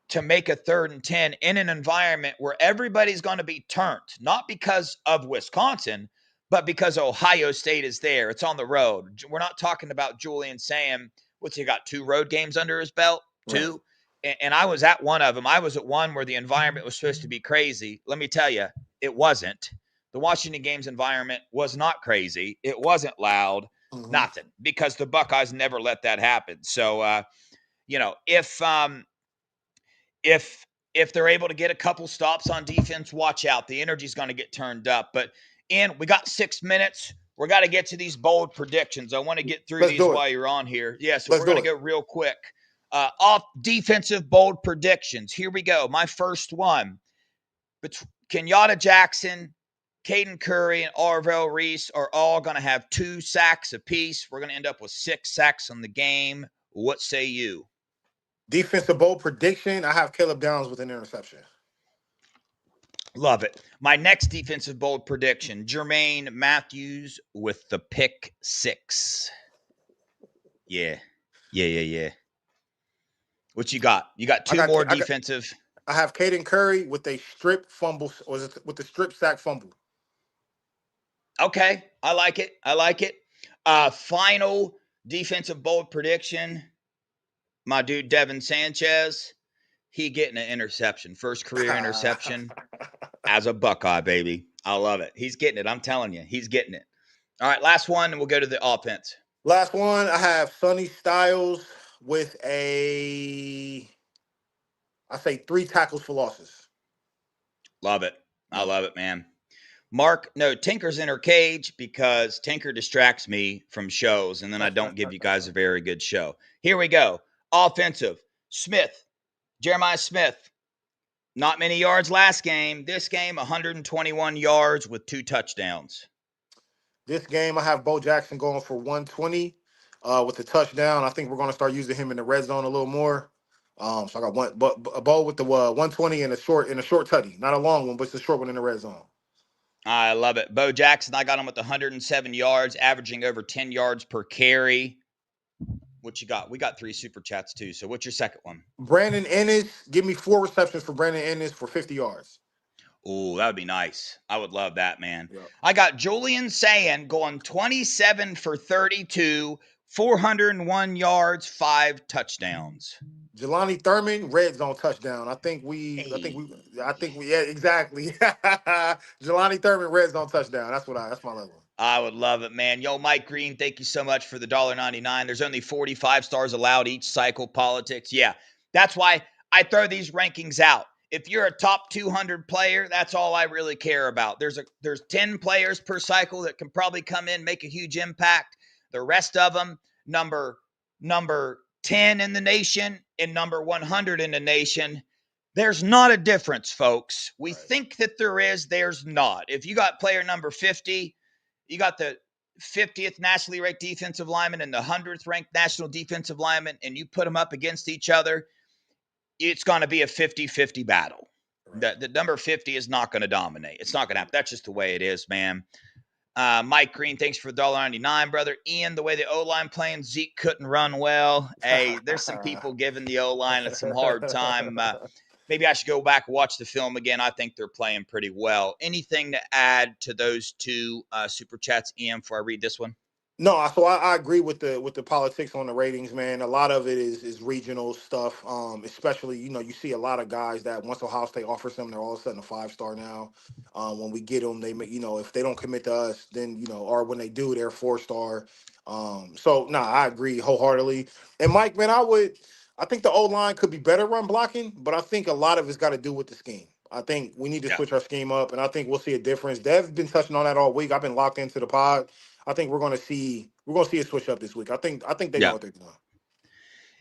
to make a 3rd and 10 in an environment where everybody's going to be turned, not because of Wisconsin, but because Ohio State is there. It's on the road. We're not talking about Julian saying, what's he got, 2 road games under his belt? Right. 2? and I was at one of them. I was at one where the environment was supposed to be crazy. Let me tell you, it wasn't. The Washington Games environment was not crazy. It wasn't loud, Hmm. nothing, because the Buckeyes never let that happen. So, if if they're able to get a couple stops on defense, watch out. The energy's going to get turned up. But we got 6 minutes. We got to get to these bold predictions. I want to get through Let's these do it. while you're on here. Yeah, so Let's we're going do to it. go real quick. Off defensive bold predictions. Here we go. My first one. Kenyatta Jackson, Caden Curry, and Arvell Reese are all going to have 2 sacks apiece. We're going to end up with 6 sacks on the game. What say you? Defensive bold prediction. I have Caleb Downs with an interception. Love it. My next defensive bold prediction, Jermaine Matthews with the pick 6. Yeah. Yeah. What you got? You got I 2 got more I got defensive. I have Caden Curry with a strip fumble, or is it with the strip sack fumble. Okay. I like it. I like it. Final defensive bold prediction, my dude Devin Sanchez, he getting an interception. First career interception as a Buckeye, baby. I love it. He's getting it. I'm telling you, he's getting it. All right, last one, and we'll go to the offense. Last one, I have Sonny Styles with I say 3 tackles for losses. Love it. I Yep. love it, man. Mark, no, Tinker's in her cage because Tinker distracts me from shows, and then I don't give you guys a very good show. Here we go. Offensive. Smith, Jeremiah Smith, not many yards last game. This game, 121 yards with 2 touchdowns. This game, I have Bo Jackson going for 120 with the touchdown. I think we're going to start using him in the red zone a little more. So I got one, but a Bo with the 120 and a short tutty, not a long one, but it's a short one in the red zone. I love it. Bo Jackson, I got him with 107 yards, averaging over 10 yards per carry. What you got? We got 3 super chats too. So what's your second one? Brandon Ennis, give me 4 receptions for Brandon Ennis for 50 yards. Oh, that would be nice. I would love that, man. Yep. I got Julian Sayin going 27 for 32, 401 yards, 5 touchdowns. Jelani Thurman, red zone touchdown. Hey. Yeah, exactly. Jelani Thurman, red zone touchdown. That's my level. I would love it, man. Yo, Mike Green, thank you so much for the $1.99. There's only 45 stars allowed each cycle. Politics. Yeah, that's why I throw these rankings out. If you're a top 200 player, that's all I really care about. There's 10 players per cycle that can probably come in, make a huge impact. The rest of them, number 10 in the nation and number 100 in the nation, there's not a difference, folks. We Right. think that there is, there's not. If you got player number 50, you got the 50th nationally ranked defensive lineman and the 100th ranked national defensive lineman, and you put them up against each other, it's going to be a 50-50 battle. Right. The number 50 is not going to dominate. It's not going to happen. That's just the way it is, man. Mike Green, thanks for the $1.99, brother. Ian, the way the O-line playing, Zeke couldn't run well. Hey, there's some people giving the O-line some hard time. Maybe I should go back and watch the film again. I think they're playing pretty well. Anything to add to those 2 super chats, Ian, before I read this one? No, so I agree with the politics on the ratings, man. A lot of it is regional stuff. Especially, you see a lot of guys that once Ohio State offers them, they're all of a sudden a 5-star now. When we get them, they make, if they don't commit to us, then or when they do, they're 4-star. So no, I agree wholeheartedly. And Mike, man, I think the O line could be better run blocking, but I think a lot of it's got to do with the scheme. I think we need to Yeah. switch our scheme up, and I think we'll see a difference. Dev's been touching on that all week. I've been locked into the pod. I think we're gonna see a switch up this week. I think they know Yeah. what they're doing.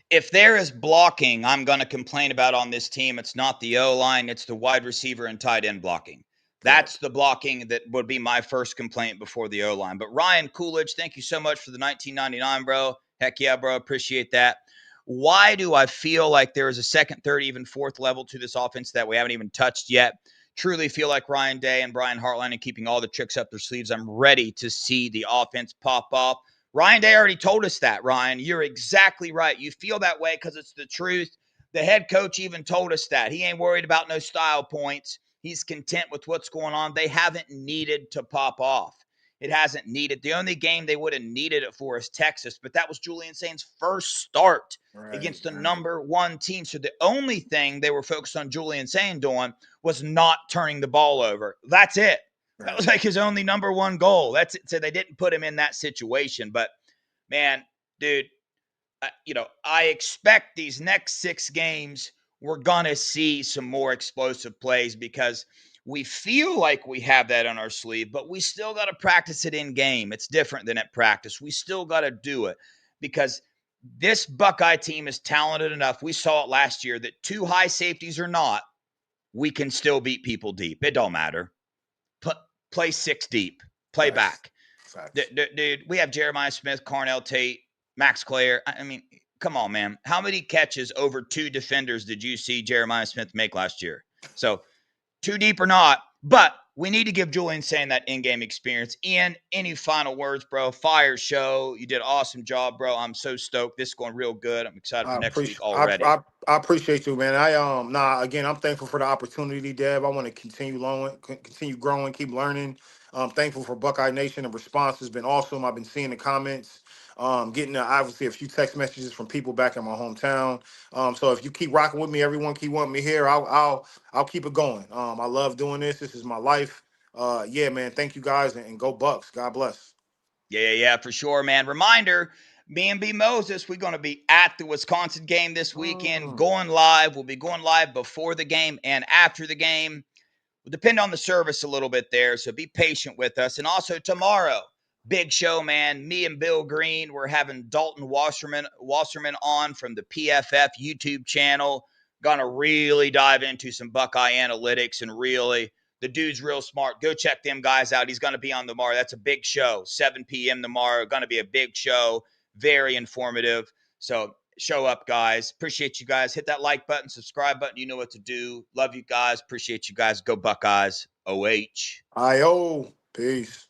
If there is blocking I'm going to complain about on this team, it's not the O-line, it's the wide receiver and tight end blocking. That's Correct. the blocking that would be my first complaint before the O-line. But Ryan Coolidge, thank you so much for the 1999, bro. Heck yeah, bro. Appreciate that. Why do I feel like there is a second, third, even fourth level to this offense that we haven't even touched yet? Truly feel like Ryan Day and Brian Hartline and keeping all the tricks up their sleeves. I'm ready to see the offense pop off. Ryan Day already told us that, Ryan. You're exactly right. You feel that way because it's the truth. The head coach even told us that. He ain't worried about no style points. He's content with what's going on. They haven't needed to pop off. It hasn't needed. The only game they would have needed it for is Texas, but that was Julian Saint's first start Right, against the right, number one team. So the only thing they were focused on Julian Saint doing was not turning the ball over. That's it. That was right. like his only number one goal. That's it. So they didn't put him in that situation. But man, dude, I expect these next 6 games we're gonna see some more explosive plays because we feel like we have that on our sleeve, but we still got to practice it in game. It's different than at practice. We still got to do it because this Buckeye team is talented enough. We saw it last year that 2 high safeties or not, we can still beat people deep. It don't matter. Play 6 deep. Play Facts, back. facts. Dude, we have Jeremiah Smith, Carnell Tate, Max Clare. I mean, come on, man. How many catches over 2 defenders did you see Jeremiah Smith make last year? So, too deep or not, but we need to give Julian Saint that in-game experience. Ian, any final words, bro? Fire show. You did an awesome job, bro. I'm so stoked. This is going real good. I'm excited for I next week appreciate already. I appreciate you, man. Again, I'm thankful for the opportunity, Deb. I want to continue growing, keep learning. I'm thankful for Buckeye Nation. The response has been awesome. I've been seeing the comments, getting obviously a few text messages from people back in my hometown. So if you keep rocking with me, everyone keep wanting me here. I'll keep it going. I love doing this. This is my life. Yeah, man. Thank you guys, and go Bucks. God bless. Yeah, for sure, man. Reminder, me and B Moses, we're going to be at the Wisconsin game this weekend, Mm. going live. We'll be going live before the game and after the game. Will depend on the service a little bit there, so be patient with us. And also tomorrow, big show, man. Me and Bill Greene, we're having Dalton Wasserman on from the PFF YouTube channel. Gonna really dive into some Buckeye analytics and really, the dude's real smart. Go check them guys out. He's gonna be on tomorrow. That's a big show. 7 p.m. tomorrow. Gonna be a big show. Very informative. So show up, guys. Appreciate you guys. Hit that like button, subscribe button. You know what to do. Love you guys. Appreciate you guys. Go Buckeyes. OH. IO. Peace.